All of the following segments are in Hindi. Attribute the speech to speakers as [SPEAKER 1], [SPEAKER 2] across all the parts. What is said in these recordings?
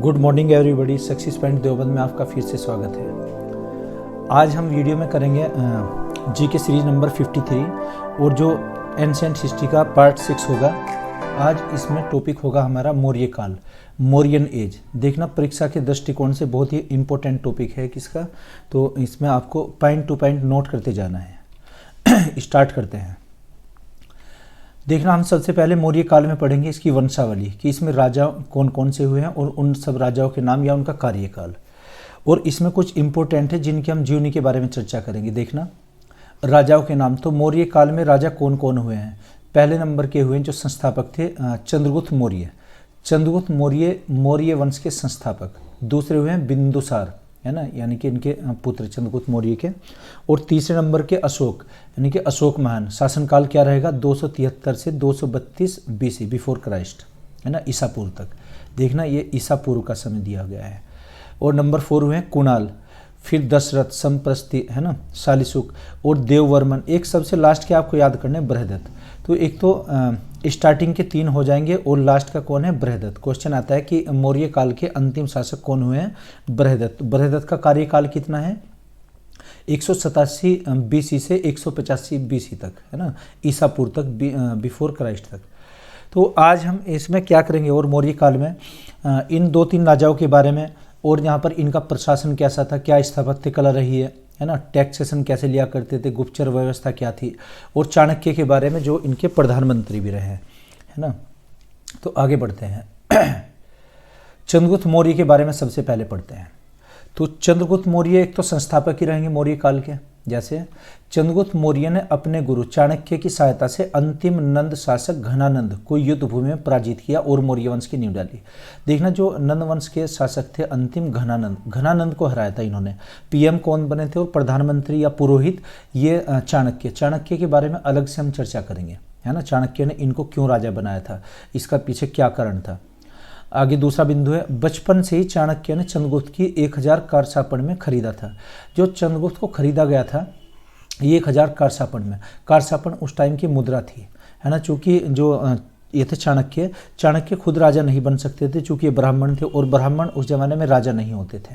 [SPEAKER 1] Good morning everybody. Success point Deoband में आपका फिर से स्वागत है। आज हम वीडियो में करेंगे जी के सीरीज नंबर 53 और जो एंशिएंट हिस्ट्री का पार्ट 6 होगा। आज इसमें टॉपिक होगा हमारा मौर्य काल, मौर्यन एज। देखना परीक्षा के दृष्टिकोण से बहुत ही इंपॉर्टेंट टॉपिक है किसका, तो इसमें आपको पॉइंट टू पॉइंट नोट करते जाना है। स्टार्ट करते हैं। देखना हम सबसे पहले मौर्य काल में पढ़ेंगे इसकी वंशावली कि इसमें राजा कौन कौन से हुए हैं और उन सब राजाओं के नाम या उनका कार्यकाल। और इसमें कुछ इंपॉर्टेंट है जिनके हम जीवनी के बारे में चर्चा करेंगे। देखना राजाओं के नाम, तो मौर्य काल में राजा कौन कौन हुए हैं। पहले नंबर के हुए जो संस्थापक थे चंद्रगुप्त मौर्य। चंद्रगुप्त मौर्य मौर्य वंश के संस्थापक। दूसरे हुए हैं बिंदुसार, है ना, यानी कि इनके पुत्र चंद्रगुप्त मौर्य के। और तीसरे नंबर के अशोक, यानी कि अशोक महान। शासनकाल क्या रहेगा 273 से 232 BC बिफोर क्राइस्ट, है ना, ईसा पूर्व तक। देखना ये ईसा पूर्व का समय दिया गया है। और नंबर 4 हुए हैं कुणाल, फिर दशरथ, संप्रस्ति, है ना, शालिशुक और देववर्मन। एक सबसे लास्ट के आपको याद करने बृहदत्त। तो एक तो स्टार्टिंग के 3 हो जाएंगे और लास्ट का कौन है बृहदत्त। क्वेश्चन आता है कि मौर्य काल के अंतिम शासक कौन हुए हैं, बृहदत्त। बृहदत्त का कार्यकाल कितना है 187 BC से 185 BC तक, है ना, ईसा पूर्व तक, बिफोर क्राइस्ट तक। तो आज हम इसमें क्या करेंगे और मौर्य काल में इन 2-3 राजाओं के बारे में, और यहाँ पर इनका प्रशासन कैसा था, क्या स्थापत्य कला रही है ना, टैक्सेशन कैसे लिया करते थे, गुप्तचर व्यवस्था क्या थी, और चाणक्य के बारे में जो इनके प्रधानमंत्री भी रहे हैं, है ना। तो आगे बढ़ते हैं। चंद्रगुप्त मौर्य के बारे में सबसे पहले पढ़ते हैं। तो चंद्रगुप्त मौर्य एक तो संस्थापक ही रहेंगे मौर्य काल के। जैसे चंद्रगुप्त मौर्य ने अपने गुरु चाणक्य की सहायता से अंतिम नंद शासक घनानंद को युद्ध भूमि में पराजित किया और मौर्य वंश की नींव डाली। देखना जो नंद वंश के शासक थे अंतिम घनानंद को हराया था इन्होंने। पीएम कौन बने थे और प्रधानमंत्री या पुरोहित ये चाणक्य के बारे में अलग से हम चर्चा करेंगे, है ना। चाणक्य ने इनको क्यों राजा बनाया था, इसका पीछे क्या कारण था। आगे दूसरा बिंदु है बचपन से ही चाणक्य ने चंद्रगुप्त की 1000 कारसापण में खरीदा था। जो चंद्रगुप्त को खरीदा गया था ये 1000 कारसापण में। कारसापण उस टाइम की मुद्रा थी, है ना। चूँकि जो ये थे चाणक्य खुद राजा नहीं बन सकते थे चूँकि ये ब्राह्मण थे और ब्राह्मण उस जमाने में राजा नहीं होते थे,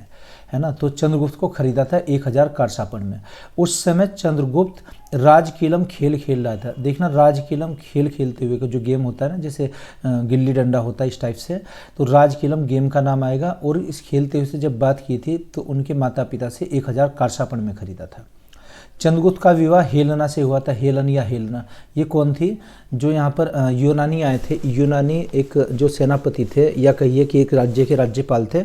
[SPEAKER 1] है ना। तो चंद्रगुप्त को खरीदा था 1000 कारसापण में। उस समय चंद्रगुप्त राजकीलम खेल खेल रहा था। देखना राजकीलम खेल खेलते हुए का जो गेम होता है ना, जैसे गिल्ली डंडा होता है इस टाइप से, तो राजकीलम गेम का नाम आएगा। और इस खेलते हुए से जब बात की थी तो उनके माता पिता से 1000 कारसापण में खरीदा था। चंद्रगुप्त का विवाह हेलना से हुआ था। हेलन या हेलना ये कौन थी, जो यहाँ पर यूनानी आए थे। यूनानी एक जो सेनापति थे या कहिए कि एक राज्य के राज्यपाल थे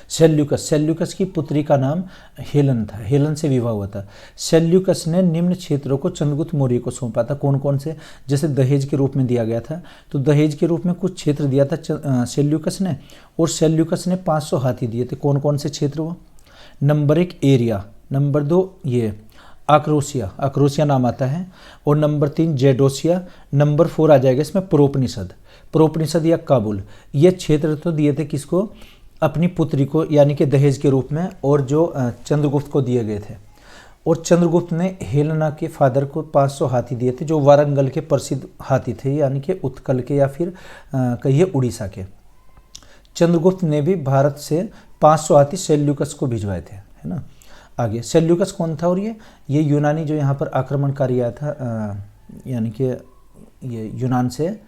[SPEAKER 1] सेल्यूकस की पुत्री का नाम हेलन था। हेलन से विवाह हुआ था। सेल्यूकस ने निम्न क्षेत्रों को चंद्रगुप्त मौर्य को सौंपा था। कौन कौन से, जैसे दहेज के रूप में दिया गया था, तो दहेज के रूप में कुछ क्षेत्र दिया था सेल्यूकस ने। और सेल्यूकस ने 500 हाथी दिए थे। कौन कौन से क्षेत्र वो, नंबर 1 एरिया, नंबर 2 ये अक्रोसिया नाम आता है, और नंबर 3 जेडोसिया, नंबर 4 आ जाएगा इसमें प्रोपनिषद या काबुल। ये क्षेत्र तो दिए थे किसको, अपनी पुत्री को, यानी कि दहेज के रूप में, और जो चंद्रगुप्त को दिए गए थे। और चंद्रगुप्त ने हेलेना के फादर को 500 हाथी दिए थे जो वारंगल के प्रसिद्ध हाथी थे, यानी कि उत्कल के या फिर कहिए उड़ीसा के। चंद्रगुप्त ने भी भारत से 500 हाथी सेल्यूकस को भिजवाए थे, है ना। आगे सेल्यूकस कौन था, और ये यूनानी जो यहाँ पर आक्रमणकारी आया था, यानी कि ये यूनान से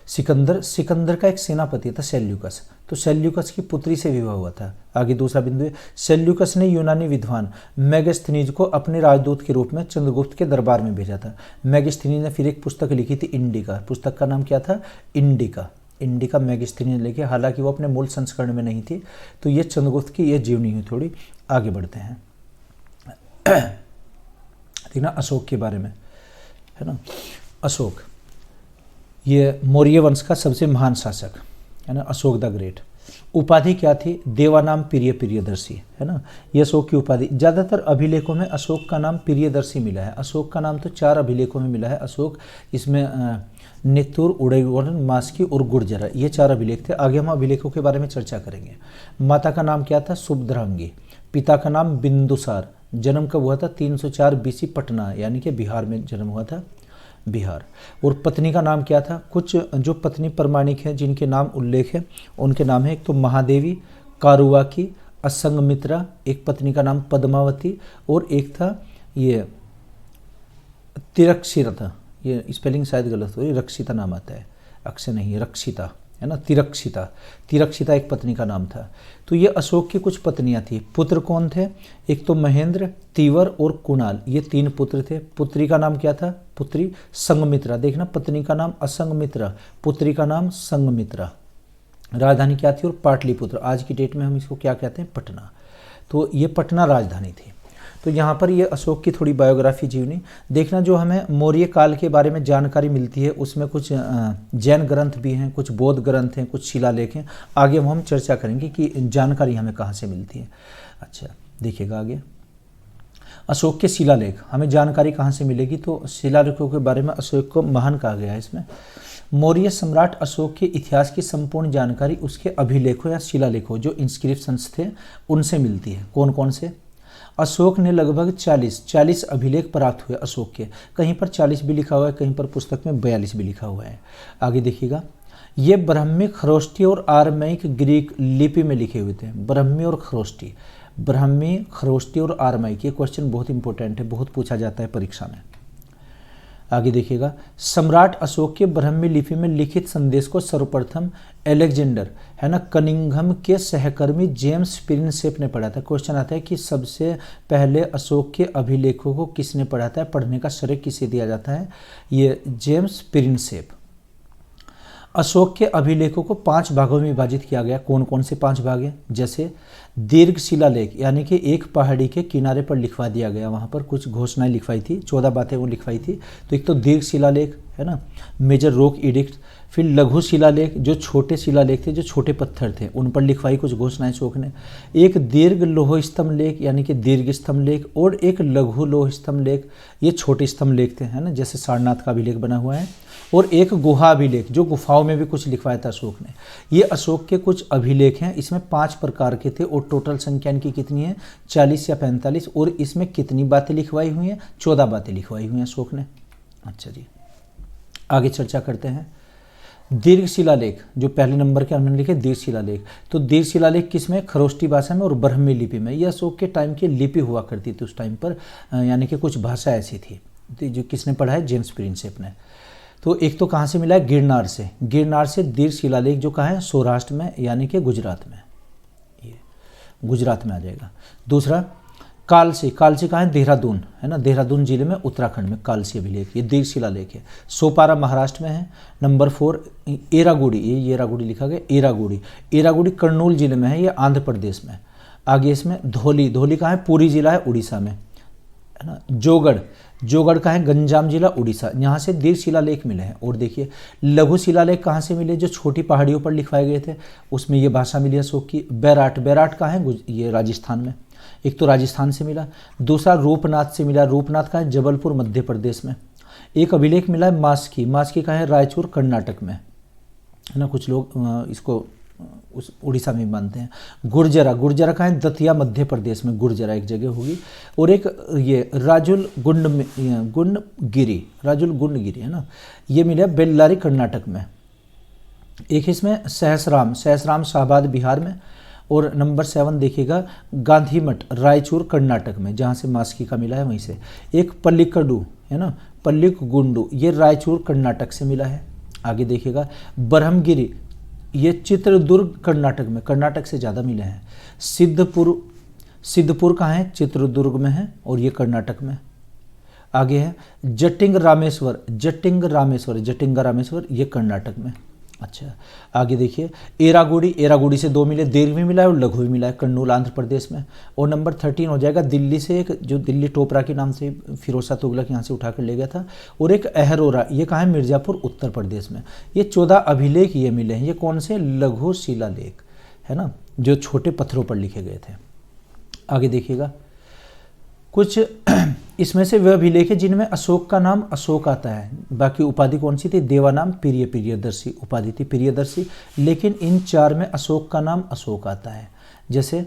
[SPEAKER 1] सिकंदर का एक सेनापति था सेल्यूकस। तो सेल्यूकस की पुत्री से विवाह हुआ था। आगे दूसरा बिंदु है सेल्यूकस ने यूनानी विद्वान मेगास्थनीज को अपने राजदूत के रूप में चंद्रगुप्त के दरबार में भेजा था। मेगास्थनीज ने फिर एक पुस्तक लिखी थी इंडिका। पुस्तक का नाम क्या था, इंडिका मेगास्थनीज ने लिखी। हालांकि वो अपने मूल संस्करण में नहीं थी। तो ये चंद्रगुप्त की ये जीवनी हुई। थोड़ी आगे बढ़ते हैं। देखना अशोक के बारे में, है ना। अशोक ये मौर्य वंश का सबसे महान शासक, है ना, अशोक द ग्रेट। उपाधि क्या थी, देवानाम प्रियदर्शी, है ना। ये अशोक की उपाधि। ज़्यादातर अभिलेखों में अशोक का नाम प्रियदर्शी मिला है। अशोक का नाम तो 4 अभिलेखों में मिला है। अशोक इसमें नेतुर, उड़ैगोरन, मास्की और गुर्जर, ये 4 अभिलेख थे। आगे हम अभिलेखों के बारे में चर्चा करेंगे। माता का नाम क्या था, सुभद्रांगी। पिता का नाम बिंदुसार। जन्म कब हुआ था, 304 BC पटना, यानी कि बिहार में जन्म हुआ था। बिहार। और पत्नी का नाम क्या था? कुछ जो पत्नी प्रमाणिक हैं जिनके नाम उल्लेख है उनके नाम है, एक तो महादेवी, कारुवाकी, असंगमित्रा, एक पत्नी का नाम पद्मावती, और एक था ये तिरक्षिता। ये स्पेलिंग शायद गलत हो, रक्षिता नाम आता है, अक्षय नहीं, रक्षिता है ना, तिरक्षिता। तिरक्षिता एक पत्नी का नाम था। तो ये अशोक की कुछ पत्नियां थी। पुत्र कौन थे? एक तो महेंद्र, तीवर और कुणाल, ये 3 पुत्र थे। पुत्री का नाम क्या था? पुत्री संगमित्रा। देखना, पत्नी का नाम असंगमित्रा, पुत्री का नाम संगमित्रा। राजधानी क्या थी? और पाटलिपुत्र। आज की डेट में हम इसको क्या कहते हैं? पटना। तो ये पटना राजधानी थी। तो यहाँ पर ये अशोक की थोड़ी बायोग्राफी जीवनी देखना। जो हमें मौर्य काल के बारे में जानकारी मिलती है उसमें कुछ जैन ग्रंथ भी हैं, कुछ बौद्ध ग्रंथ हैं, कुछ शिलालेख हैं। आगे हम चर्चा करेंगे कि जानकारी हमें कहाँ से मिलती है। अच्छा, देखिएगा आगे, अशोक के शिलालेख हमें जानकारी कहाँ से मिलेगी? तो शिलालेखों के बारे में अशोक को महान कहा गया है। इसमें मौर्य सम्राट अशोक के इतिहास की संपूर्ण जानकारी उसके अभिलेखों या शिलालेखों, जो इंस्क्रिप्शंस थे, उनसे मिलती है। कौन कौन से? अशोक ने लगभग 40 अभिलेख प्राप्त हुए अशोक के। कहीं पर 40 भी लिखा हुआ है, कहीं पर पुस्तक में 42 भी लिखा हुआ है। आगे देखिएगा, ये ब्राह्मी, खरोष्टी और आरमाइक ग्रीक लिपि में लिखे हुए थे। ब्राह्मी और खरोष्टी, ब्राह्मी, खरोष्टी और आरमाइक, ये क्वेश्चन बहुत इंपॉर्टेंट है, बहुत पूछा जाता है परीक्षा में। आगे देखिएगा, सम्राट अशोक के ब्राह्मी लिपि में लिखित संदेश को सर्वप्रथम एलेक्जेंडर है ना कनिंघम के सहकर्मी जेम्स प्रिंसेप ने पढ़ा था। क्वेश्चन आता है कि सबसे पहले अशोक के अभिलेखों को किसने पढ़ा था? पढ़ने का श्रेय किसे दिया जाता है? ये जेम्स प्रिंसेप। अशोक के अभिलेखों को 5 भागों में विभाजित किया गया। कौन कौन से 5 भाग हैं? जैसे दीर्घ शिलालेख, यानी कि एक पहाड़ी के किनारे पर लिखवा दिया गया, वहाँ पर कुछ घोषणाएं लिखवाई थी, 14 बातें वो लिखवाई थी। तो एक तो दीर्घ शिलालेख है ना, मेजर रॉक एडिक्ट। फिर लघु शिलालेख, जो छोटे शिलालेख थे, जो छोटे पत्थर थे, उन पर लिखवाई कुछ घोषणाएं अशोक ने। एक दीर्घ लोह स्तंभ लेख, यानी कि दीर्घ स्तंभ लेख, और एक लघु लोह स्तंभ लेख, ये छोटे स्तंभ लेख थे, है ना, जैसे सारनाथ का अभिलेख बना हुआ है। और एक गुहा अभिलेख, जो गुफाओं में भी कुछ लिखवाया था अशोक ने। ये अशोक के कुछ अभिलेख हैं। इसमें 5 प्रकार के थे और टोटल संख्या इनकी कितनी है? 40 या 45। और इसमें कितनी बातें लिखवाई हुई हैं? 14 बातें लिखवाई हुई हैं अशोक ने। अच्छा जी, आगे चर्चा करते हैं। दीर्घ शिलालेख, जो पहले नंबर के हमने लिखे दीर्घ शिलालेख। तो दीर्घ शिलालेख किसमें? खरोष्टी भाषा में और ब्राह्मी लिपि में। यह अशोक के टाइम की लिपि हुआ करती थी उस टाइम पर, यानी कि कुछ भाषा ऐसी थी। जो किसने पढ़ा है? जेम्स प्रिंसेप ने। तो एक तो कहाँ से मिला है? गिरनार से। गिरनार से दीर्घ शिलालेख जो कहाँ है? सौराष्ट्र में, यानी कि गुजरात में, ये गुजरात में आ जाएगा। दूसरा कालसी। कालसी कहाँ है? देहरादून, है ना, देहरादून जिले में, उत्तराखंड में कालसी अभिलेख, ये दीर्घ शिलालेख है। सोपारा महाराष्ट्र में है। नंबर 4 एरागुड़ी, ये एरागुड़ी लिखा गया, एरागुड़ी। एरागुड़ी कर्नूल जिले में है, ये आंध्र प्रदेश में। आगे इसमें धौली। धौली कहाँ है? पुरी जिला है, उड़ीसा में, है ना। जोगढ़। जोगढ़ का है? गंजाम जिला, उड़ीसा। यहाँ से दीर्घ शिलालेख मिले हैं। और देखिए लघु शिलालेख कहाँ से मिले? जो छोटी पहाड़ियों पर लिखवाए गए थे, उसमें ये भाषा मिली अशोक की। बैराट। बैराट कहाँ है? ये राजस्थान में। एक तो राजस्थान से मिला। दूसरा रूपनाथ से मिला। रूपनाथ का है? जबलपुर, मध्य प्रदेश में। एक अभिलेख मिला है मास्की। मास्की का है? रायचूर, कर्नाटक में, है ना। कुछ लोग इसको उस उड़ीसा में मानते हैं। गुर्जरा। गुर्जरा का है? दतिया, मध्य प्रदेश में, गुर्जरा एक जगह होगी। और एक ये राजुल गुंडगिरी, राजुल गुंडगिरी, है ना, ये मिला बेल्लारी, कर्नाटक में। एक इसमें सहसराम। सहसराम शाहबाद, बिहार में। और नंबर 7 देखिएगा, गांधी मठ, रायचूर, कर्नाटक में, जहाँ से मास्की का मिला है वहीं से। एक पल्लिकडू, है ना, पल्लिकगुंडू, ये रायचूर, कर्नाटक से मिला है। आगे देखिएगा ब्रह्मगिरी, ये चित्रदुर्ग, कर्नाटक में, कर्नाटक से ज़्यादा मिले हैं। सिद्धपुर। सिद्धपुर कहाँ है? चित्रदुर्ग में है, और ये कर्नाटक में। आगे है जटिंग रामेश्वर। जटिंग रामेश्वर, जटिंगा रामेश्वर, ये कर्नाटक में। अच्छा, आगे देखिए एरागुड़ी। एरागुड़ी से 2 मिले, दीर्घ भी मिला है और लघु भी मिला है, कर्नूल, आंध्र प्रदेश में। और नंबर 13 हो जाएगा दिल्ली से एक, जो दिल्ली टोपरा के नाम से फिरोज शाह तुगलक यहाँ से उठाकर ले गया था। और एक अहरोरा, ये कहाँ है? मिर्जापुर, उत्तर प्रदेश में। ये 14 अभिलेख ये मिले हैं। ये कौन से? लघु शिलालेख, है ना, जो छोटे पत्थरों पर लिखे गए थे। आगे देखिएगा, कुछ इसमें से वह अभिलेख है जिनमें अशोक का नाम अशोक आता है। बाकी उपाधि कौन सी थी? देवानाम, प्रियदर्शी उपाधि थी, प्रियदर्शी। लेकिन इन 4 में अशोक का नाम अशोक आता है। जैसे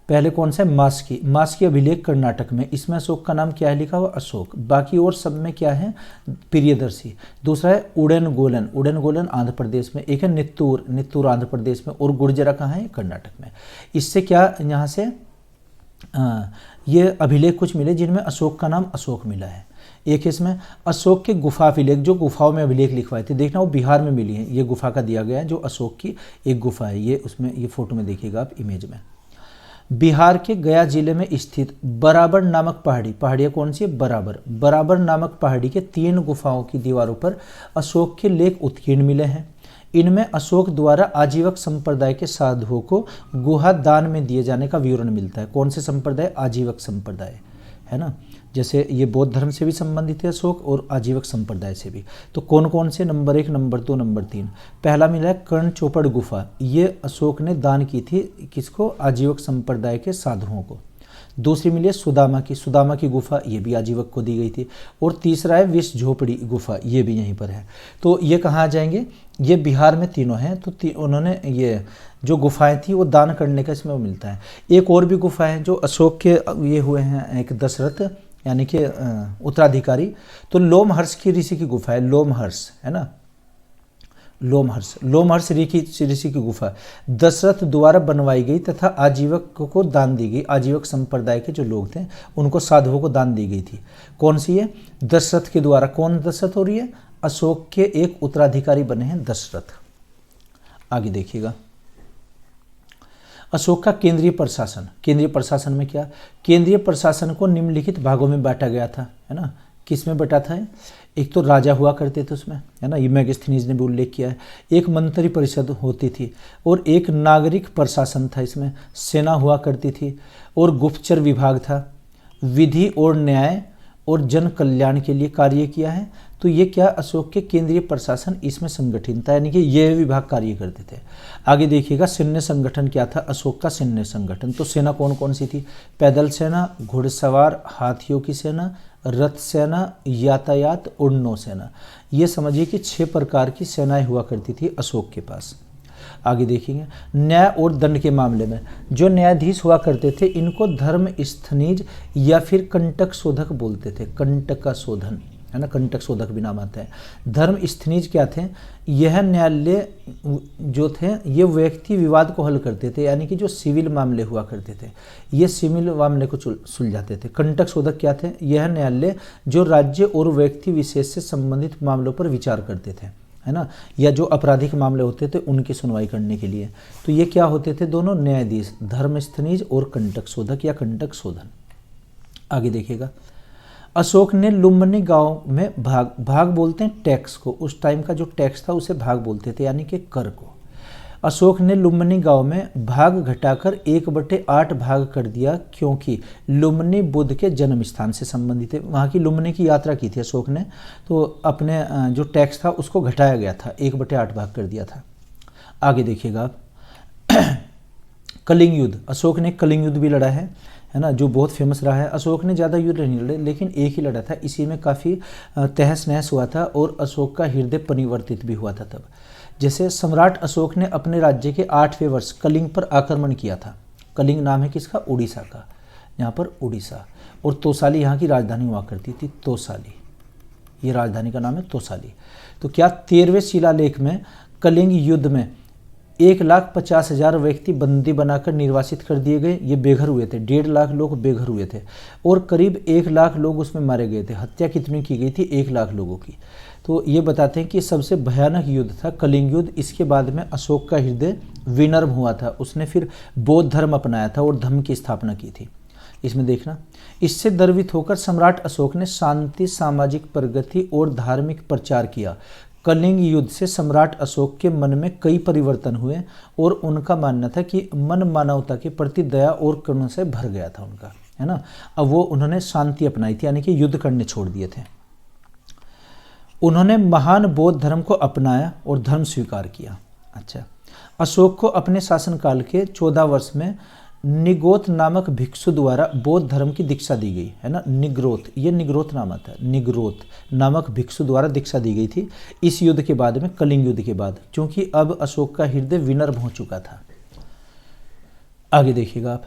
[SPEAKER 1] पहले कौन सा है, मास्की अभिलेख कर्नाटक में, इसमें अशोक का नाम क्या है लिखा हुआ, अशोक। बाकी और सब में क्या है, प्रियदर्शी। दूसरा है उड़न गोलन आंध्र प्रदेश में। एक है नित्तूर आंध्र प्रदेश में। और गुर्जरा कहाँ है, कर्नाटक में। इससे क्या यहाँ से ये अभिलेख कुछ मिले जिनमें अशोक का नाम अशोक मिला है। एक इसमें अशोक के गुफा अभिलेख, जो गुफाओं में अभिलेख लिखवाए थे, देखना वो बिहार में मिली है। ये गुफा का दिया गया है जो अशोक की एक गुफा है, ये उसमें ये फोटो में देखिएगा आप इमेज में। बिहार के गया जिले में स्थित बराबर नामक पहाड़ियाँ कौन सी है, बराबर नामक पहाड़ी के 3 गुफाओं की दीवारों पर अशोक के लेख उत्कीर्ण मिले हैं। इनमें अशोक द्वारा आजीवक संप्रदाय के साधुओं को गुहा दान में दिए जाने का विवरण मिलता है। कौन से संप्रदाय, आजीवक संप्रदाय, है ना। जैसे ये बौद्ध धर्म से भी संबंधित है अशोक और आजीवक संप्रदाय से भी। तो कौन कौन से, नंबर 1, नंबर 2, नंबर 3। पहला मिला है कर्ण चौपड़ गुफा, ये अशोक ने दान की थी किसको, आजीवक संप्रदाय के साधुओं को। दूसरी मिली है सुदामा की गुफा, ये भी आजीवक को दी गई थी। और तीसरा है विष झोपड़ी गुफा, ये भी यहीं पर है। तो ये कहाँ आ जाएंगे, ये बिहार में तीनों हैं। तो उन्होंने ये जो गुफाएं थी वो दान करने का इसमें मिलता है। एक और भी गुफा है जो अशोक के ये हुए हैं, एक दशरथ यानी कि उत्तराधिकारी। तो लोमहर्ष की ऋषि की गुफा है, लोमहर्ष, है ना, लोमहर्ष ऋषि की गुफा दशरथ द्वारा बनवाई गई तथा आजीवक को दान दी गई। आजीवक संप्रदाय के जो लोग थे उनको, साधुओं को दान दी गई थी। कौन सी है, दशरथ के द्वारा। कौन दशरथ हो रही है, अशोक के एक उत्तराधिकारी बने हैं दशरथ। आगे देखिएगा, अशोक का केंद्रीय प्रशासन में क्या, केंद्रीय प्रशासन को निम्नलिखित भागों में बांटा गया था, है ना। किस में बटा था, एक तो राजा हुआ करते थे उसमें, है ना, ये मैगस्थनीज ने भी उल्लेख किया है। एक मंत्री परिषद होती थी और एक नागरिक प्रशासन था, इसमें सेना हुआ करती थी और गुप्तचर विभाग था। विधि और न्याय और जन कल्याण के लिए कार्य किया है। तो ये क्या, अशोक के केंद्रीय प्रशासन इसमें संगठित था, यानी कि यह विभाग कार्य करते थे। आगे देखिएगा, सैन्य संगठन क्या था, अशोक का सैन्य संगठन। तो सेना कौन कौन सी थी, पैदल सेना, घुड़सवार, हाथियों की सेना, रथ सेना, यातायात और नौसेना। ये समझिए कि 6 प्रकार की सेनाएं हुआ करती थी अशोक के पास। आगे देखेंगे, न्याय और दंड के मामले में जो न्यायाधीश हुआ करते थे इनको धर्म स्थनीज या फिर कंटक शोधक बोलते थे। कंटक का शोधन, है ना, कंटक शोधक भी नाम आता है। धर्म स्थनीज क्या थे, यह न्यायालय जो थे ये व्यक्ति विवाद को हल करते थे, यानी कि जो सिविल मामले हुआ करते थे ये सिविल मामले को सुलझाते थे। कंटक शोधक क्या थे, यह न्यायालय जो राज्य और व्यक्ति विशेष से संबंधित मामलों पर विचार करते थे, है ना, या जो आपराधिक मामले होते थे उनकी सुनवाई करने के लिए। तो ये क्या होते थे, दोनों न्यायाधीश, धर्मस्थनीज और कंटक शोधक या कंटक शोधन। आगे देखिएगा, अशोक ने लुम्बिनी गांव में भाग बोलते हैं टैक्स को, उस टाइम का जो टैक्स था उसे भाग बोलते थे, यानी कि कर को। अशोक ने लुम्बिनी गांव में भाग घटाकर 1/8 भाग कर दिया, क्योंकि लुम्बिनी बुद्ध के जन्म स्थान से संबंधित है। वहाँ की लुम्बिनी की यात्रा की थी अशोक ने, तो अपने जो टैक्स था उसको घटाया गया था, 1/8 भाग कर दिया था। आगे देखिएगा आप, कलिंग युद्ध, अशोक ने कलिंग युद्ध भी लड़ा है ना, जो बहुत फेमस रहा है। अशोक ने ज़्यादा युद्ध नहीं लड़े, लेकिन एक ही लड़ा था, इसी में काफ़ी तहस नहस हुआ था और अशोक का हृदय परिवर्तित भी हुआ था तब। जैसे सम्राट अशोक ने अपने राज्य के 8वें वर्ष कलिंग पर आक्रमण किया था। कलिंग नाम है किसका, उड़ीसा का, यहाँ पर उड़ीसा। और तोसाली यहाँ की राजधानी हुआ करती थी, तोसाली, ये राजधानी का नाम है तोसाली। तो क्या 13वें शिलालेख में कलिंग युद्ध में 1,50,000 व्यक्ति बंदी बनाकर निर्वासित कर दिए गए, ये बेघर हुए थे, 1.5 लाख लोग बेघर हुए थे और करीब 1 लाख लोग उसमें मारे गए थे। हत्या कितनी की गई थी, 1 लाख लोगों की। तो ये बताते हैं कि सबसे भयानक युद्ध था कलिंग युद्ध। इसके बाद में अशोक का हृदय विनम्र हुआ था, उसने फिर बौद्ध धर्म अपनाया था और धर्म की स्थापना की थी। इसमें देखना, इससे द्रवित होकर सम्राट अशोक ने शांति, सामाजिक प्रगति और धार्मिक प्रचार किया। कलिंग युद्ध से सम्राट अशोक के मन में कई परिवर्तन हुए और उनका मानना था कि मन मानवता के प्रति दया और करुणा से भर गया था उनका, है ना। अब वो उन्होंने शांति अपनाई थी, यानी कि युद्ध करने छोड़ दिए थे। उन्होंने महान बौद्ध धर्म को अपनाया और धर्म स्वीकार किया। अच्छा, अशोक को अपने शासनकाल के 14 वर्ष में निग्रोथ नामक भिक्षु द्वारा बौद्ध धर्म की दीक्षा दी गई, है ना। निग्रोथ, ये निग्रोथ नाम आता है, निग्रोथ नामक भिक्षु द्वारा दीक्षा दी गई थी इस युद्ध के बाद में, कलिंग युद्ध के बाद, क्योंकि अब अशोक का हृदय विनम्र हो चुका था। आगे देखिएगा आप,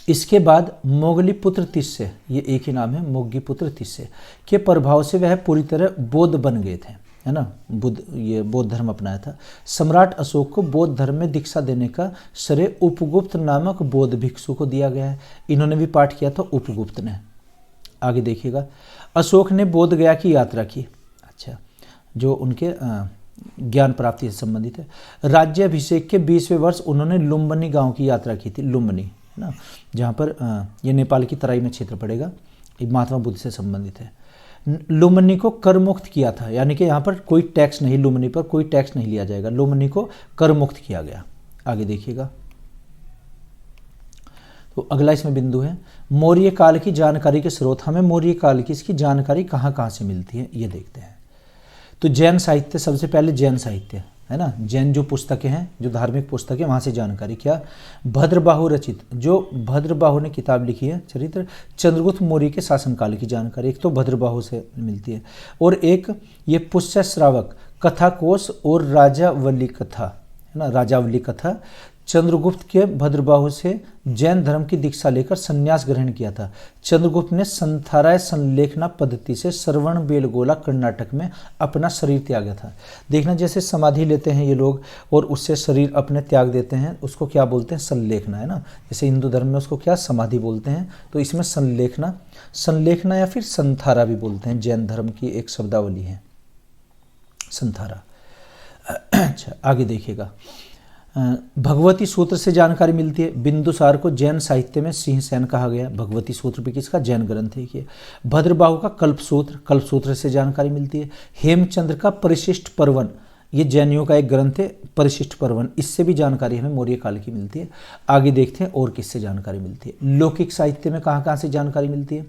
[SPEAKER 1] इसके बाद मोगलीपुत्र तिस्से, ये एक ही नाम है, मोगलीपुत्र तिस्से के प्रभाव से वह पूरी तरह बौद्ध बन गए थे, है ना, ये बौद्ध धर्म अपनाया था। सम्राट अशोक को बौद्ध धर्म में दीक्षा देने का श्रेय उपगुप्त नामक बौद्ध भिक्षु को दिया गया है। इन्होंने भी पाठ किया था, उपगुप्त ने। आगे देखिएगा, अशोक ने बोध गया की यात्रा की, अच्छा, जो उनके ज्ञान प्राप्ति से संबंधित है। राज्याभिषेक के 20वें वर्ष उन्होंने लुम्बिनी गांव की यात्रा की थी, लुम्बिनी, है ना, जहाँ पर ये नेपाल की तराई में क्षेत्र पड़ेगा, महात्मा बुद्ध से संबंधित है। लुम्बिनी को कर मुक्त किया था, यानी कि यहाँ पर कोई टैक्स नहीं, लुम्बिनी पर कोई टैक्स नहीं लिया जाएगा, लुम्बिनी को कर मुक्त किया गया। आगे देखिएगा, तो अगला इसमें बिंदु है मौर्य काल की जानकारी के स्रोत। हमें मौर्य काल की इसकी जानकारी कहाँ कहाँ से मिलती है ये देखते हैं। तो जैन साहित्य, सबसे पहले जैन साहित्य, है ना, जैन जो पुस्तकें हैं, जो धार्मिक पुस्तकें, वहाँ से जानकारी। क्या? भद्रबाहु रचित, जो भद्रबाहु ने किताब लिखी है, चरित्र चंद्रगुप्त मौर्य के शासनकाल की जानकारी, एक तो भद्रबाहु से मिलती है, और एक ये पुष्य श्रावक कथा कोश और राजावली कथा, है ना, राजावली कथा। चंद्रगुप्त के भद्रबाहु से जैन धर्म की दीक्षा लेकर संन्यास ग्रहण किया था। चंद्रगुप्त ने संथाराय संलेखना पद्धति से श्रवण बेलगोला कर्नाटक में अपना शरीर त्यागा था। देखना, जैसे समाधि लेते हैं ये लोग और उससे शरीर अपने त्याग देते हैं, उसको क्या बोलते हैं? संलेखना, है ना। जैसे हिंदू धर्म में उसको क्या समाधि बोलते हैं, तो इसमें संलेखना या फिर संथारा भी बोलते हैं, जैन धर्म की एक शब्दावली है संथारा। अच्छा, आगे देखिएगा, भगवती सूत्र से जानकारी मिलती है। बिंदुसार को जैन साहित्य में सिंहसेन कहा गया। भगवती सूत्र भी किसका? जैन ग्रंथ है ये। भद्रबाहु का कल्पसूत्र से जानकारी मिलती है। हेमचंद्र का परिशिष्ट पर्वन, ये जैनियों का एक ग्रंथ है, परिशिष्ट पर्वन, इससे भी जानकारी हमें मौर्य काल की मिलती है। आगे देखते हैं और किससे जानकारी मिलती है। लौकिक साहित्य में कहाँ कहाँ से जानकारी मिलती है?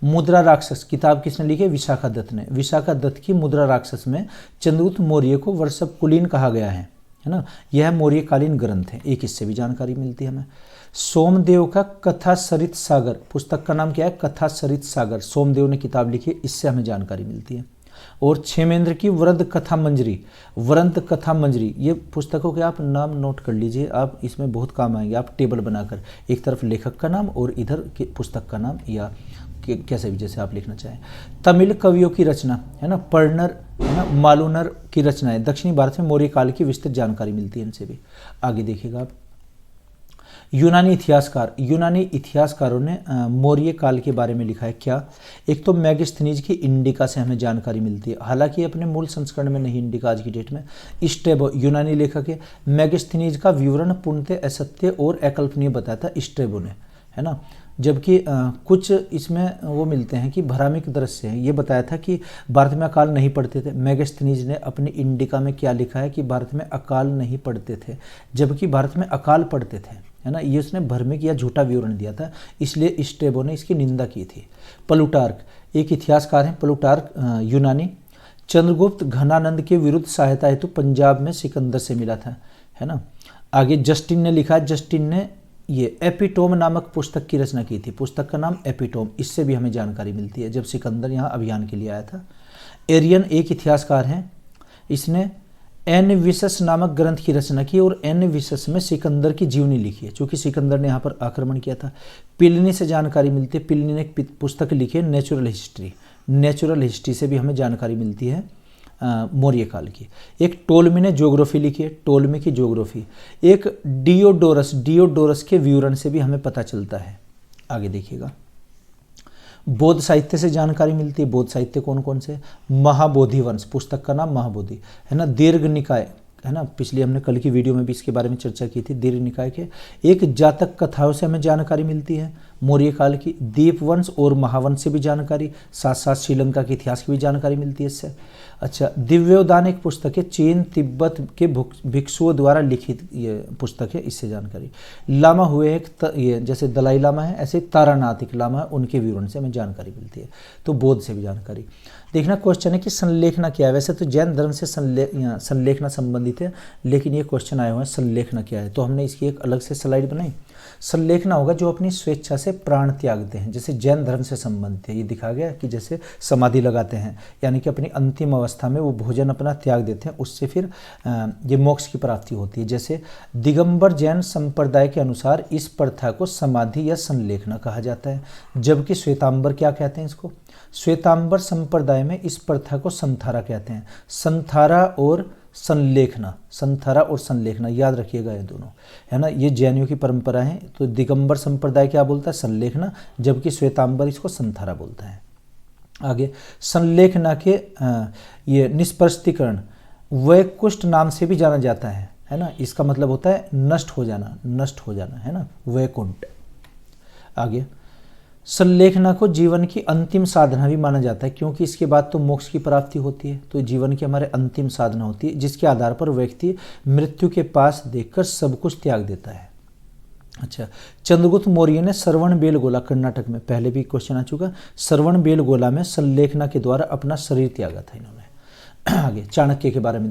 [SPEAKER 1] मुद्रा राक्षस किताब किसने लिखी है? विशाखा दत्त ने। विशाखा दत्त की मुद्रा राक्षस में चंद्रगुप्त मौर्य को वर्षकुलीन कहा गया है ना। यह मौर्यकालीन ग्रंथ है, एक इससे भी जानकारी मिलती है हमें। सोमदेव का कथा सरित सागर, पुस्तक का नाम क्या है? कथा सरित सागर, सोमदेव ने किताब लिखी है, इससे हमें जानकारी मिलती है। और क्षेमेंद्र की वृद्ध कथा मंजरी, ये पुस्तकों के आप नाम नोट कर लीजिए, आप इसमें बहुत काम आएंगे। आप टेबल बनाकर एक तरफ लेखक का नाम और इधर पुस्तक का नाम, या कैसे भी जैसे आप लिखना चाहें। तमिल कवियों की रचना, है ना, पर्णर, है ना, मालुनर की रचनाएं। दक्षिणी भारत में मौर्य काल की विस्तृत जानकारी मिलती है इनसे भी। आगे देखिएगा आप, यूनानी इतिहासकारों ने मौर्य काल के बारे में लिखा है। क्या? एक तो मैगस्थनीज की इंडिका से हमें जानकारी मिलती है, हालांकि अपने मूल संस्करण में नहीं इंडिका आज की डेट में। स्ट्रैबो यूनानी लेखक है। मैगस्थनीज का विवरण पूर्णतः असत्य और अकल्पनीय बताया था स्ट्रैबो ने, है ना। जबकि कुछ इसमें वो मिलते हैं कि भ्रामिक दृश्य हैं। ये बताया था कि भारत में अकाल नहीं पड़ते थे। मैगस्थनीज ने अपनी इंडिका में क्या लिखा है कि भारत में अकाल नहीं पड़ते थे, जबकि भारत में अकाल पड़ते थे, है ना। ये उसने भ्रमिक या झूठा विवरण दिया था, इसलिए स्ट्रैबो ने इसकी निंदा की थी। प्लूटार्क एक इतिहासकार हैं, प्लूटार्क यूनानी। चंद्रगुप्त घनानंद के विरुद्ध सहायता हेतु पंजाब में सिकंदर से मिला था, है ना। आगे जस्टिन ने लिखा, जस्टिन ने ये एपिटोम नामक पुस्तक की रचना की थी। पुस्तक का नाम एपिटोम, इससे भी हमें जानकारी मिलती है जब सिकंदर यहाँ अभियान के लिए आया था। एरियन एक इतिहासकार हैं, इसने एनविसस नामक ग्रंथ की रचना की और एनविसस में सिकंदर की जीवनी लिखी है, चूंकि सिकंदर ने यहाँ पर आक्रमण किया था। पिलनी से जानकारी मिलती है, पिलनी ने एक पुस्तक लिखी है नेचुरल हिस्ट्री से भी हमें जानकारी मिलती है मौर्य काल की। एक टोलमी ने ज्योग्राफी लिखी है, टोलमी की ज्योग्राफी। एक डियोडोरस के विवरण से भी हमें पता चलता है। आगे देखिएगा, बौद्ध साहित्य से जानकारी मिलती है। बौद्ध साहित्य कौन कौन से? महाबोधि वंश, पुस्तक का नाम महाबोधि, है ना। दीर्घ निकाय, है ना, पिछली हमने कल की वीडियो में भी इसके बारे में चर्चा की थी। दीर्घ निकाय के एक जातक कथाओं से हमें जानकारी मिलती है मौर्य काल की। दीपवंश और महावंश से भी जानकारी, साथ साथ श्रीलंका के इतिहास की भी जानकारी मिलती है इससे। अच्छा, दिव्योदान एक पुस्तक है, चीन तिब्बत के भिक्षुओं द्वारा लिखित ये पुस्तक है, इससे जानकारी। लामा हुए एक ये जैसे दलाई लामा है, ऐसे तारानाथ एक लामा है, उनके विवरण से हमें जानकारी मिलती है। तो बौद्ध से भी जानकारी। देखना, क्वेश्चन है कि संलेखना क्या है। वैसे तो जैन धर्म से संलेखना संबंधित है, लेकिन ये क्वेश्चन आया हुआ है संलेखना क्या है, तो हमने इसकी एक अलग से स्लाइड बनाई संलेखना होगा जो अपनी स्वेच्छा से प्राण त्यागते हैं, जैसे जैन धर्म से संबंधित है। ये दिखा गया कि जैसे समाधि लगाते हैं, यानी कि अपनी अंतिम अवस्था में वो भोजन अपना त्याग देते हैं, उससे फिर ये मोक्ष की प्राप्ति होती है। जैसे दिगंबर जैन संप्रदाय के अनुसार इस प्रथा को समाधि या संलेखना कहा जाता है, जबकि श्वेतांबर क्या कहते हैं इसको? श्वेतांबर संप्रदाय में इस प्रथा को संथारा कहते हैं। संथारा और संलेखना याद रखिएगा, ये दोनों है ना, ये जैनियों की परंपरा है। तो दिगंबर संप्रदाय क्या बोलता है? संलेखना, जबकि श्वेतांबर इसको संथारा बोलता है। आगे आगे के ये निष्प्रस्तीकरण वैकुष्ठ नाम से भी जाना जाता है ना, इसका मतलब होता है नष्ट हो जाना है ना, वैकुंठ। आगे संलेखना को जीवन की अंतिम साधना भी माना जाता है, क्योंकि इसके बाद तो मोक्ष की प्राप्ति होती है, तो जीवन की हमारे अंतिम साधना होती है, जिसके आधार पर व्यक्ति मृत्यु के पास देखकर सब कुछ त्याग देता है। अच्छा, चंद्रगुप्त मौर्य ने श्रवण बेलगोला कर्नाटक में, पहले भी क्वेश्चन आ चुका, श्रवण बेलगोला में संलेखना के द्वारा अपना शरीर त्यागा था इन्होंने। आगे चाणक्य के बारे में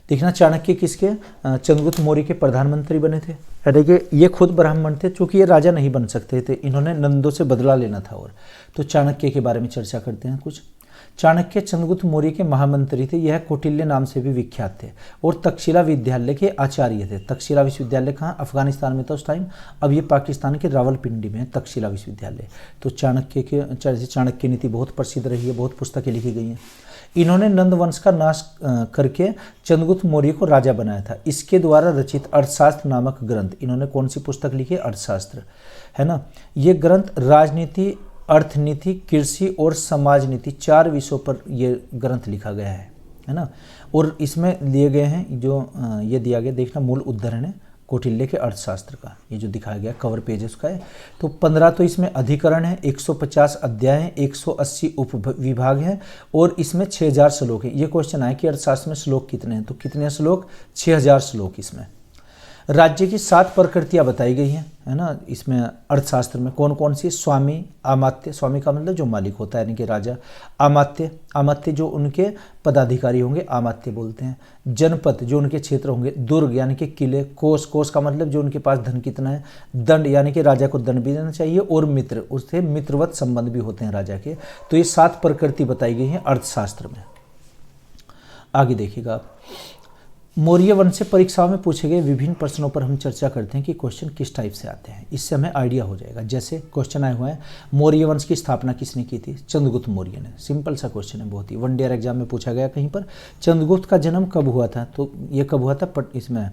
[SPEAKER 1] देखना, चाणक्य किसके? चंद्रगुप्त मौर्य के प्रधानमंत्री बने थे। देखिए ये खुद ब्राह्मण थे, चूंकि ये राजा नहीं बन सकते थे, इन्होंने नंदों से बदला लेना था। और तो चाणक्य के बारे में चर्चा करते हैं कुछ। चाणक्य चंद्रगुप्त मौर्य के महामंत्री थे। यह कौटिल्य नाम से भी विख्यात थे और तक्षशिला विद्यालय के आचार्य थे। तक्षशिला विश्वविद्यालय कहाँ? अफगानिस्तान में था उस टाइम, अब ये पाकिस्तान के रावलपिंडी में है तक्षशिला विश्वविद्यालय। तो चाणक्य नीति बहुत प्रसिद्ध रही है, बहुत पुस्तकें लिखी गई हैं। इन्होंने नंद वंश का नाश करके चंद्रगुप्त मौर्य को राजा बनाया था। इसके द्वारा रचित अर्थशास्त्र नामक ग्रंथ, इन्होंने कौन सी पुस्तक लिखी? अर्थशास्त्र, है ना। ये ग्रंथ राजनीति, अर्थनीति, कृषि और समाज नीति 4 विषयों पर ये ग्रंथ लिखा गया है ना। और इसमें लिए गए हैं जो ये दिया गया, देखना मूल उद्धरण है कौटिल्य के अर्थशास्त्र का, ये जो दिखाया गया कवर पेज उसका है। तो 15 तो इसमें अधिकरण है, 150 अध्याय हैं, 180 उपविभाग हैं और इसमें 6000 श्लोक हैं। ये क्वेश्चन आया कि अर्थशास्त्र में श्लोक कितने हैं, तो कितने श्लोक? 6000 श्लोक इसमें। राज्य की 7 प्रकृतियां बताई गई हैं, है ना। इसमें अर्थशास्त्र में कौन कौन सी? स्वामी, अमात्य, स्वामी का मतलब जो मालिक होता है यानी कि राजा, अमात्य जो उनके पदाधिकारी होंगे अमात्य बोलते हैं, जनपद जो उनके क्षेत्र होंगे, दुर्ग यानी कि किले, कोष का मतलब जो उनके पास धन कितना है, दंड यानी कि राजा को दंड भी देना चाहिए, और मित्र, उससे मित्रवत संबंध भी होते हैं राजा के। तो ये 7 प्रकृति बताई गई हैं अर्थशास्त्र में। आगे देखिएगा आप, मौर्य वंश से परीक्षाओं में पूछे गए विभिन्न प्रश्नों पर हम चर्चा करते हैं कि क्वेश्चन किस टाइप से आते हैं, इससे हमें आइडिया हो जाएगा। जैसे क्वेश्चन आए हुए हैं, मौर्य वंश की स्थापना किसने की थी? चंद्रगुप्त मौर्य ने। सिंपल सा क्वेश्चन है बहुत ही, 1 ईयर एग्जाम में पूछा गया कहीं पर। चंद्रगुप्त का जन्म कब हुआ था? तो ये कब हुआ था? इसमें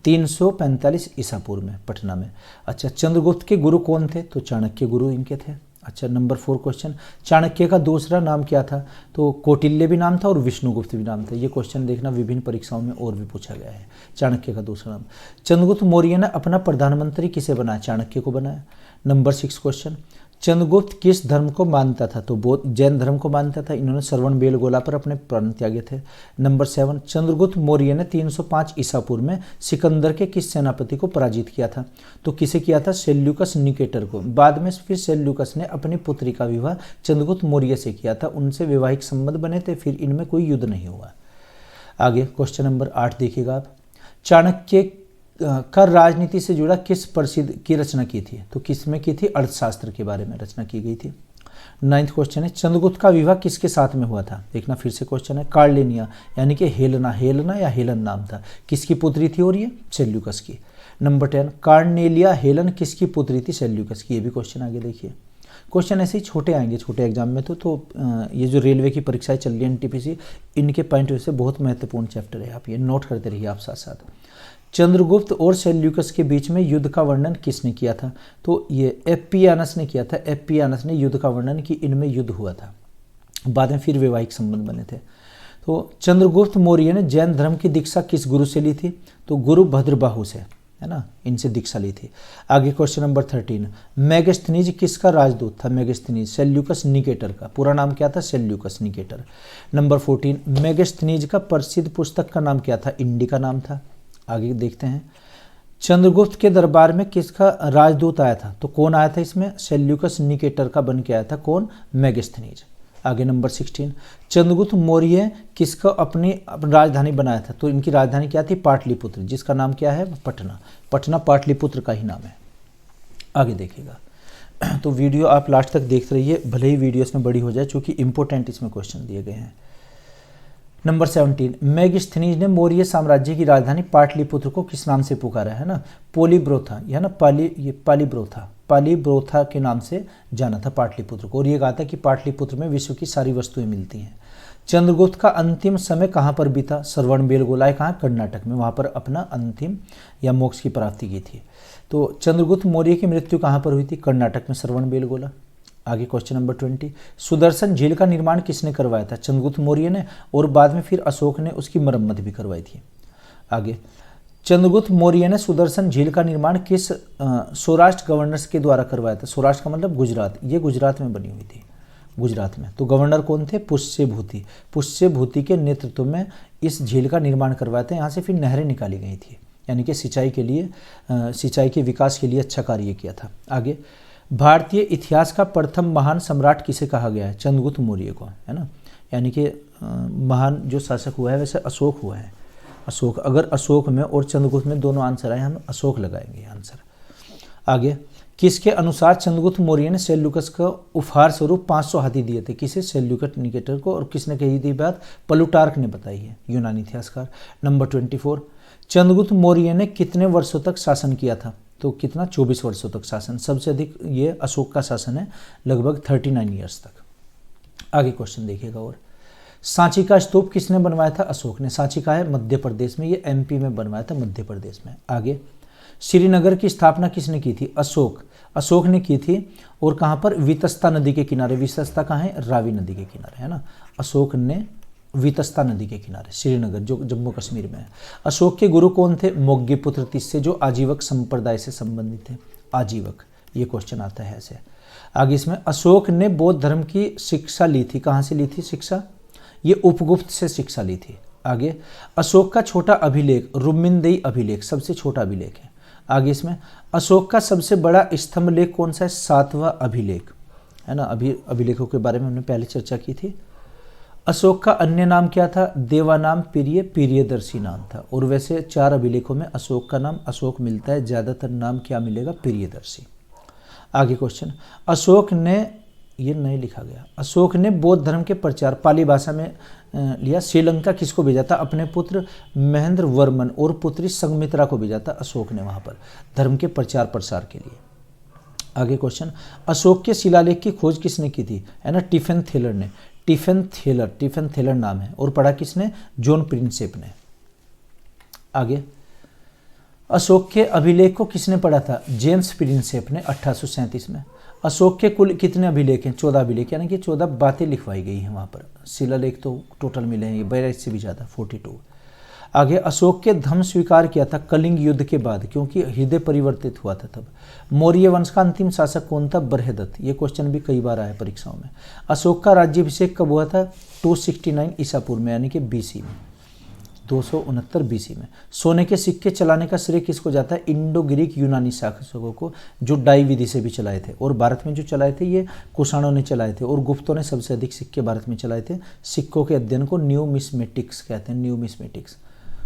[SPEAKER 1] 345 ईसा पूर्व में, पटना में। अच्छा, चंद्रगुप्त के गुरु कौन थे? तो चाणक्य गुरु इनके थे। अच्छा, नंबर 4 क्वेश्चन, चाणक्य का दूसरा नाम क्या था? तो कौटिल्य भी नाम था और विष्णुगुप्त भी नाम था। ये क्वेश्चन देखना विभिन्न परीक्षाओं में और भी पूछा गया है। चाणक्य का दूसरा नाम। चंद्रगुप्त मौर्य ने अपना प्रधानमंत्री किसे बनाया? चाणक्य को बनाया। नंबर 6 क्वेश्चन, चंद्रगुप्त किस धर्म को मानता था? तो बौद्ध जैन धर्म को मानता था। इन्होंने श्रवण बेलगोला पर अपने प्राण त्यागे थे। नंबर 7, चंद्रगुप्त मौर्य ने 305 ईसा पूर्व में सिकंदर के किस सेनापति को पराजित किया था? तो किसे किया था? सेल्यूकस निकेटर को। बाद में फिर सेल्यूकस ने अपनी पुत्री का विवाह चंद्रगुप्त मौर्य से किया था, उनसे वैवाहिक संबंध बने थे, फिर इनमें कोई युद्ध नहीं हुआ। आगे क्वेश्चन नंबर 8 देखिएगा आप, चाणक्य का राजनीति से जुड़ा किस प्रसिद्ध की रचना की थी? तो किसमें की थी? अर्थशास्त्र के बारे में रचना की गई थी। 9th क्वेश्चन है, चंद्रगुप्त का विवाह किसके साथ में हुआ था? देखना फिर से क्वेश्चन है, कार्लिनिया यानी कि हेलना या हेलन नाम था, किसकी पुत्री थी? और ये सेल्यूकस की। नंबर 10, कार्नेलिया हेलन किसकी पुत्री थी? सेल्यूकस की। ये भी क्वेश्चन आगे देखिए। क्वेश्चन ऐसे ही छोटे आएंगे छोटे एग्जाम में। तो ये जो रेलवे की परीक्षाएं चल रही है एनटीपीसी, इनके पॉइंट ऑफ व्यू से बहुत महत्वपूर्ण चैप्टर है, आप ये नोट करते रहिए आप साथ साथ। चंद्रगुप्त और सेल्यूकस के बीच में युद्ध का वर्णन किसने किया था? तो ये एप्पियानस ने किया था। एप्पियानस ने युद्ध का वर्णन कि इनमें युद्ध हुआ था, बाद में फिर वैवाहिक संबंध बने थे। तो चंद्रगुप्त मौर्य ने जैन धर्म की दीक्षा किस गुरु से ली थी? तो गुरु भद्रबाहु से, है ना, इनसे दीक्षा ली थी। आगे क्वेश्चन नंबर 13, मेगास्थनीज किसका राजदूत था? मेगास्थनीज सेल्यूकस निकेटर का। पूरा नाम क्या था? Seleucus Nicator. नंबर 14, मेगास्थनीज का प्रसिद्ध पुस्तक का नाम क्या था? इंडिका नाम था। आगे देखते हैं, चंद्रगुप्त के दरबार में किसका राजदूत आया था? तो कौन आया था इसमें? सेल्यूकस निकेटर का बन के आया था। कौन? मेगास्थनीज। आगे नंबर 16, चंद्रगुप्त मौर्य किसको अपनी राजधानी बनाया था? तो इनकी राजधानी क्या थी? पाटलिपुत्र, जिसका नाम क्या है? पटना। पटना पाटलिपुत्र का ही नाम है। आगे देखिएगा, तो वीडियो आप लास्ट तक देखते रहिए, भले ही वीडियो इसमें बड़ी हो जाए, चूंकि इंपॉर्टेंट इसमें क्वेश्चन दिए गए हैं। नंबर 17, मेगस्थनीज ने मौर्य साम्राज्य की राजधानी पाटलिपुत्र को किस नाम से पुकारा है ना? पोलीब्रोथा, यह ना पालीब्रोथा के नाम से जाना था पाटलिपुत्र को, और ये कहा था कि पाटलिपुत्र में विश्व की सारी वस्तुएं मिलती हैं। चंद्रगुप्त का अंतिम समय कहाँ पर बीता? श्रवणबेलगोला, कहाँ? कर्नाटक में, वहाँ पर अपना अंतिम या मोक्ष की प्राप्ति की थी। तो चंद्रगुप्त मौर्य की मृत्यु कहाँ पर हुई थी? कर्नाटक में, श्रवणबेलगोला। आगे क्वेश्चन नंबर 20, सुदर्शन झील का निर्माण किसने करवाया था? चंद्रगुप्त मौर्य ने, और बाद में फिर अशोक ने उसकी मरम्मत भी करवाई थी। आगे, चंद्रगुप्त मौर्य ने सुदर्शन झील का निर्माण किस सौराष्ट्र गवर्नर्स के द्वारा करवाया था? सौराष्ट्र का मतलब गुजरात, ये गुजरात में बनी हुई थी, गुजरात में। तो गवर्नर कौन थे? पुष्यभूति। पुष्यभूति के नेतृत्व में इस झील का निर्माण करवाया था। यहाँ से फिर नहरें निकाली गई थी, यानी कि सिंचाई के लिए, सिंचाई के विकास के लिए अच्छा कार्य किया था। आगे, भारतीय इतिहास का प्रथम महान सम्राट किसे कहा गया है? चंद्रगुप्त मौर्य को, है ना। यानी कि महान जो शासक हुआ है वैसे अशोक हुआ है। अशोक, अगर अशोक में और चंद्रगुप्त में दोनों आंसर आए, हम अशोक लगाएंगे आंसर। आगे, किसके अनुसार चंद्रगुप्त मौर्य ने सेल्यूकस को उपहार स्वरूप 500 हाथी दिए थे? किसे? सेल्यूकस निकेटर को। और किसने कही थी बात? प्लूटार्क ने बताई है, यूनानी इतिहासकार। नंबर 24, चंद्रगुप्त मौर्य ने कितने वर्षों तक शासन किया था? तो कितना? 24 वर्षों तक शासन। सबसे अधिक ये अशोक का शासन है, लगभग 39 ईयर्स तक। आगे क्वेश्चन देखिएगा, और सांची का स्तूप किसने बनवाया था? अशोक ने। सांची का है मध्य प्रदेश में, ये एमपी में बनवाया था, मध्य प्रदेश में। आगे, श्रीनगर की स्थापना किसने की थी? अशोक। अशोक ने की थी, और कहाँ पर? वितस्ता नदी के किनारे। वितस्ता कहाँ है? रावी नदी के किनारे, है ना। अशोक ने वितस्ता नदी के किनारे, श्रीनगर जो जम्मू कश्मीर में है। अशोक के गुरु कौन थे? मोग्गीपुत्र तीसरे, जो आजीवक संप्रदाय से संबंधित थे। आजीवक, ये क्वेश्चन आता है ऐसे। आगे इसमें, अशोक ने बौद्ध धर्म की शिक्षा ली थी, कहाँ से ली थी शिक्षा? ये उपगुप्त से शिक्षा ली थी। आगे, अशोक का छोटा अभिलेख रुक्मिणदेही अभिलेख सबसे छोटा अभिलेख है। आगे इसमें, अशोक का सबसे बड़ा स्तंभ लेख कौन सा है? 7वां अभिलेख, है ना। अभिलेखों के बारे में हमने पहले चर्चा की थी। अशोक का अन्य नाम क्या था? देवानाम प्रिय, प्रियदर्शी नाम था। और वैसे 4 अभिलेखों में अशोक का नाम अशोक मिलता है, ज़्यादातर नाम क्या मिलेगा? प्रियदर्शी। आगे क्वेश्चन, अशोक ने, ये नहीं लिखा गया, अशोक ने बौद्ध धर्म के प्रचार पाली भाषा में लिया। श्रीलंका किसको भेजा था? अपने पुत्र महेंद्र वर्मन और पुत्री संघमित्रा को भेजा था अशोक ने वहाँ पर धर्म के प्रचार प्रसार के लिए। आगे क्वेश्चन, अशोक के शिलालेख की खोज किसने की थी? है ना, टिफिन थेलर ने। टिफिन थेलर नाम है। और पढ़ा किसने? जॉन प्रिंसेप ने। आगे, अशोक के अभिलेख को किसने पढ़ा था? जेम्स प्रिंसेप ने 1837 में। अशोक के कुल कितने अभिलेख हैं? 14 अभिलेख, यानी कि 14 बातें लिखवाई गई हैं वहाँ पर। शिलालेख तो टोटल मिले हैं, ये 42 से भी ज़्यादा, 42। आगे, अशोक के धर्म स्वीकार किया था कलिंग युद्ध के बाद, क्योंकि हृदय परिवर्तित हुआ था तब। मौर्य वंश का अंतिम शासक कौन था? बृहदत्त। ये क्वेश्चन भी कई बार आया परीक्षाओं में। अशोक का राज्याभिषेक कब हुआ था? 269 ईसा पूर्व में, यानी कि बीसी में, 269 बीसी में। सोने के सिक्के चलाने का श्रेय किसको जाता है? इंडो ग्रीक यूनानी शासकों को, जो डाई विधि से भी चलाए थे। और भारत में जो चलाए थे ये कुषाणों ने चलाए थे, और गुप्तों ने सबसे अधिक सिक्के भारत में चलाए थे। सिक्कों के अध्ययन को न्यूमिस्मेटिक्स कहते हैं, न्यूमिस्मेटिक्स।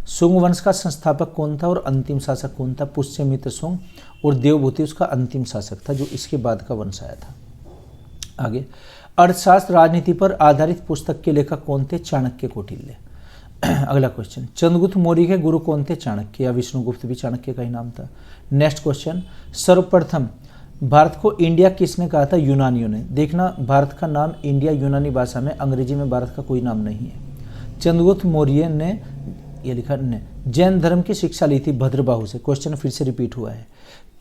[SPEAKER 1] शुंग वंश का संस्थापक कौन था और अंतिम शासक कौन था? पुष्यमित्र शुंग, और देवभूति उसका अंतिम शासक था, जो इसके बाद का वंश आया था। आगे, अर्थशास्त्र राजनीति पर आधारित पुस्तक के लेखक कौन थे? चाणक्य कौटिल्य। अगला क्वेश्चन, चंद्रगुप्त मौर्य के गुरु कौन थे? चाणक्य, या विष्णुगुप्त भी चाणक्य का ही नाम था। नेक्स्ट क्वेश्चन, सर्वप्रथम भारत को इंडिया किसने कहा था? यूनानियों ने। देखना, भारत का नाम इंडिया यूनानी भाषा में, अंग्रेजी में भारत का कोई नाम नहीं है। चंद्रगुप्त मौर्य ने, ये लिखा ने, जैन धर्म की शिक्षा ली थी भद्रबाहु से। क्वेश्चन फिर से रिपीट हुआ है।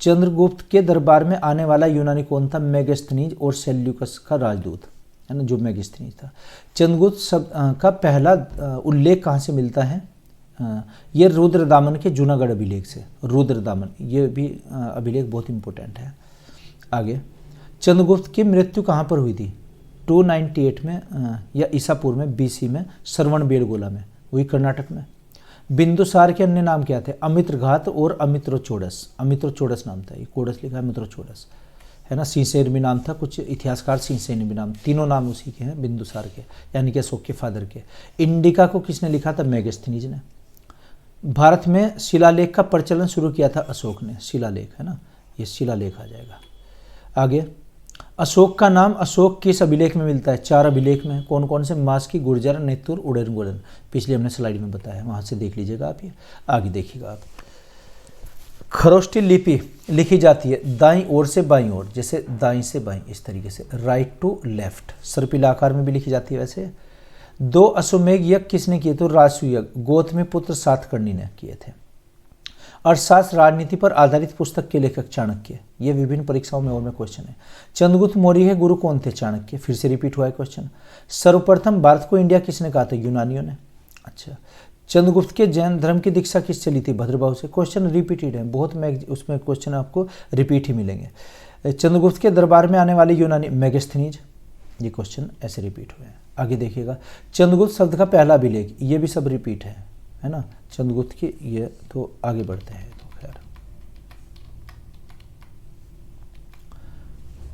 [SPEAKER 1] चंद्रगुप्त के दरबार में आने वाला यूनानी कौन था? मेगस्थनीज और सेल्यूकस का राजदूत, है ना, जो मेगस्थनीज था। चंद्रगुप्त शब्द का पहला उल्लेख कहाँ से मिलता है? ये रुद्रदामन के जूनागढ़ अभिलेख से। रुद्रदामन, ये भी अभिलेख बहुत इंपॉर्टेंट है। आगे, चंद्रगुप्त की मृत्यु कहाँ पर हुई थी? 298 में या ईसा पूर्व में, बीसी में, श्रवणबेलगोला में, वही कर्नाटक में। बिंदुसार के अन्य नाम क्या थे? अमित्रघात और अमित्रोचोडस। अमित्रोचोडस नाम था, ये कोडस लिखा है, अमित्रोचोडस, है ना, सिंसेन भी नाम था, कुछ इतिहासकार सिंसेन भी नाम, तीनों नाम उसी के हैं, बिंदुसार के, यानी कि अशोक के फादर के। इंडिका को किसने लिखा था? मेगास्थनीज ने। भारत में शिलालेख का प्रचलन शुरू किया था अशोक ने, शिलालेख, है ना, ये शिलालेख आ जाएगा। आगे, अशोक का नाम अशोक किस अभिलेख में मिलता है? 4 अभिलेख में। कौन कौन से? मास्की, गुर्जर, नेतुर, उड़न, पिछले हमने स्लाइड में बताया, वहाँ से देख लीजिएगा आप, ये आगे देखिएगा आप। खरोष्ठी लिपि लिखी जाती है दाईं ओर से बाईं ओर, जैसे दाईं से बाईं, इस तरीके से, राइट टू लेफ्ट। सर्पिल आकार में भी लिखी जाती है। वैसे 2 अश्वमेघ यज्ञ किसने किए? तो राजसूय यज्ञ गौतमी पुत्र सातकर्णी ने किए थे। अर्थशास्त्र राजनीति पर आधारित पुस्तक के लेखक चाणक्य, ये विभिन्न परीक्षाओं में और में क्वेश्चन है। चंद्रगुप्त मौर्य के गुरु कौन थे? चाणक्य, फिर से रिपीट हुआ है क्वेश्चन। सर्वप्रथम भारत को इंडिया किसने कहा था? यूनानियों ने। अच्छा, चंद्रगुप्त के जैन धर्म की दीक्षा किससे ली थी? भद्रबाहु से। क्वेश्चन रिपीटेड है बहुत, में उसमें क्वेश्चन आपको रिपीट ही मिलेंगे। चंद्रगुप्त के दरबार में आने वाले यूनानी? मेगास्थनीज। ये क्वेश्चन ऐसे रिपीट हुए हैं। आगे देखिएगा, चंद्रगुप्त शब्द का पहला अभिलेख, ये भी सब रिपीट है ना, चंद्रगुप्त की। ये तो आगे बढ़ते हैं तो खैर।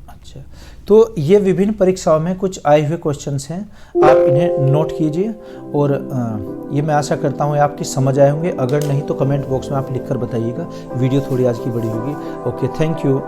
[SPEAKER 1] अच्छा, तो ये विभिन्न परीक्षाओं में कुछ आए हुए क्वेश्चन्स हैं, आप इन्हें नोट कीजिए और ये मैं आशा करता हूँ आपकी समझ आए होंगे। अगर नहीं तो कमेंट बॉक्स में आप लिखकर बताइएगा। वीडियो थोड़ी आज की बड़ी होगी। Okay, thank you.